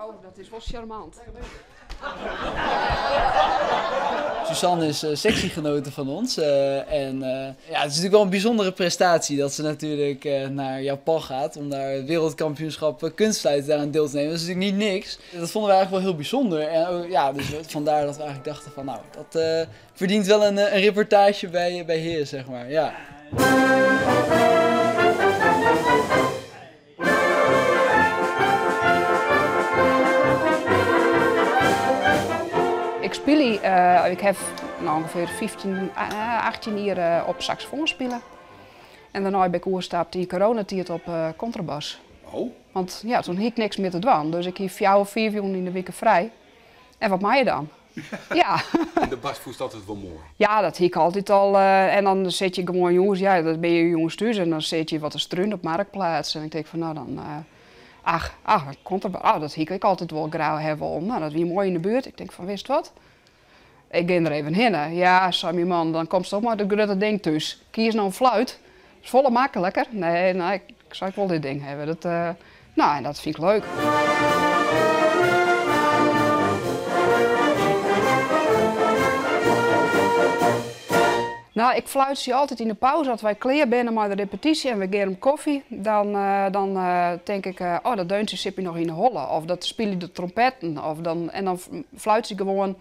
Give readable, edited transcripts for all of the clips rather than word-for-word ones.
Oh, dat is wel charmant. Suzanne is sectiegenote van ons. Ja, het is natuurlijk wel een bijzondere prestatie dat ze natuurlijk naar Japan gaat om daar het wereldkampioenschap kunstfluiten daar aan deel te nemen. Dat is natuurlijk niet niks. Dat vonden we eigenlijk wel heel bijzonder. En ja, dus vandaar dat we eigenlijk dachten van nou, dat verdient wel een reportage bij Heer, zeg maar. Ja. Ik speel, ik heb ongeveer 18 jaar op saxofoon spelen. En daarna ben ik overgestapt in coronatijd op contrabas. Oh? Want ja, toen had ik niks meer te doen. Dus ik heb 4 of 5 uur in de week vrij. En wat maak je dan? Ja. En de bas voelt altijd wel mooi. Ja, dat heb ik altijd al. En dan zet je gewoon jongens, ja, dan ben je jongens thuis en dan zet je wat te struin op marktplaats. En ik denk van nou dan, contrabas, dat heb ik altijd wel graag hebben om. Nou, dat weer mooi in de buurt. Ik denk van, wist wat? Ik ga er even heen. Ja, zei mijn man, dan komt toch maar de grote ding thuis. Kies nou een fluit. Dat is volle makkelijker. Nee, ik zou wel dit ding hebben. Dat, nou, en dat vind ik leuk. Nou, ik fluit ze altijd in de pauze. Als wij klaar zijn met de repetitie en we gaan om koffie, dan denk ik, oh, dat deuntje zit je nog in de holle. Of dat speel je de trompetten. En dan fluit ze gewoon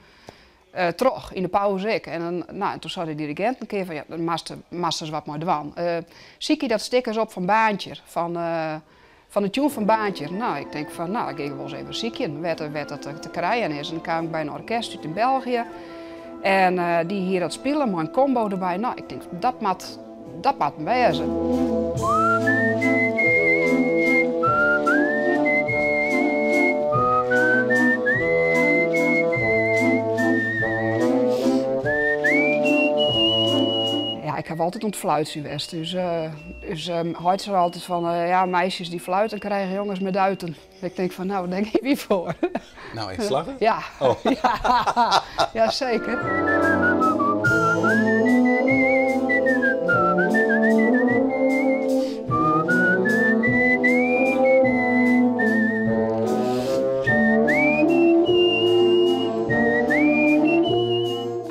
terug in de pauze. En toen zei de dirigent een keer van, ja, dan masters wat maar doen. Zie je dat stickers op van Baantje, van de tune van Baantje. Nou, ik denk van, nou, ik ga wel eens even zieken, wat dat te krijgen is. En dan kwam ik bij een orkest uit in België. En die hier dat spelen, maar een combo erbij. Nou, ik denk, dat moet wezen. Ja, ik heb altijd ontfluiten geweest. Dus hoort ze altijd van, ja, meisjes die fluiten krijgen jongens met duiten. Ik denk van, nou, denk je wie voor? Nou, ik slag het? Ja. Oh. Ja, zeker.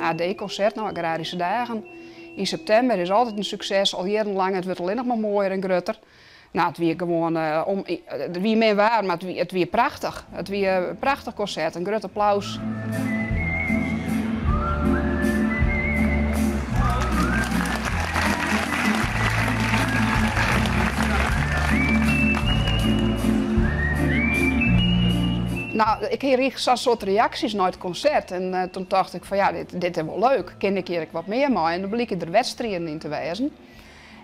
AD-concert, nou, Agrarische Dagen. In september is altijd een succes, al jarenlang. Het wordt alleen nog maar mooier en grutter. Nou, het weer gewoon, het weer meer waar, maar het weer prachtig. Het weer een prachtig concert, een groot applaus. Nou, ik kreeg zo'n soort reacties na het concert en toen dacht ik van ja, dit is wel leuk. Ken ik hier wat meer mee en dan bleek er wedstrijden in te wezen.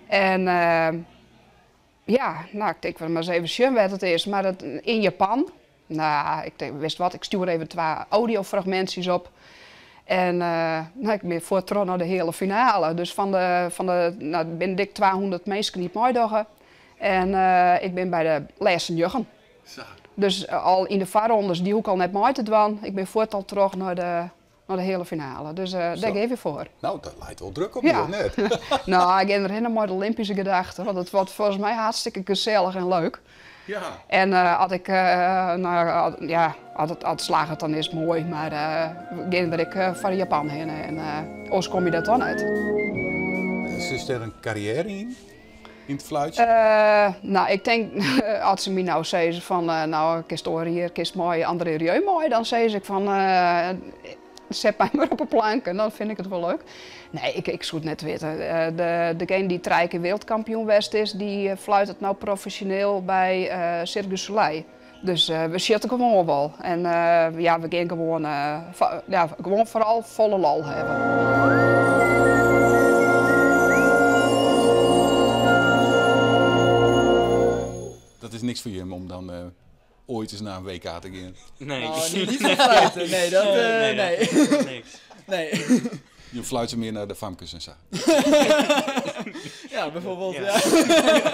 En ja, nou, ik denk wel maar eens even zien wat het is, maar in Japan. Nou, ik denk, wist wat, ik stuur even 2 audiofragmentjes op. En nou, ik ben voor naar de hele finale. Dus nou, ben dik 200 mensen niet meedogen. En ik ben bij de laatste juggen. Dus al in de voorrondes die hoek al net mee te doen. Ik ben voortal terug naar de hele finale. Dus daar geef ik voor. Nou, dat lijkt wel druk op je, net. Nou, ik ben er helemaal de Olympische gedachten. Want het wordt volgens mij hartstikke gezellig en leuk. Ja. En als ik, als het slagen dan is het mooi. Maar ga ik van Japan heen. En anders kom je dat dan uit. Is er een carrière in het fluitje? Nou, ik denk, als ze me nou zeggen van, nou, kist hier, kist mooi, André Rieu mooi, dan zeg ik van, zet mij maar op een plank en dan vind ik het wel leuk. Nee, ik zou het net weten. Degene die 3 keer wereldkampioen West is, die fluit het nou professioneel bij Cirque du Soleil. Dus we zitten gewoon wel. En ja, we gaan gewoon vooral volle lol hebben. Dat is niks voor je om dan ooit eens naar een WK te gaan. Nee. Oh, niet van fluiten. Nee, dat nee. Niks. Nee. Je fluit ze meer naar de famkes en zo. Ja, bijvoorbeeld. Ja. Ja.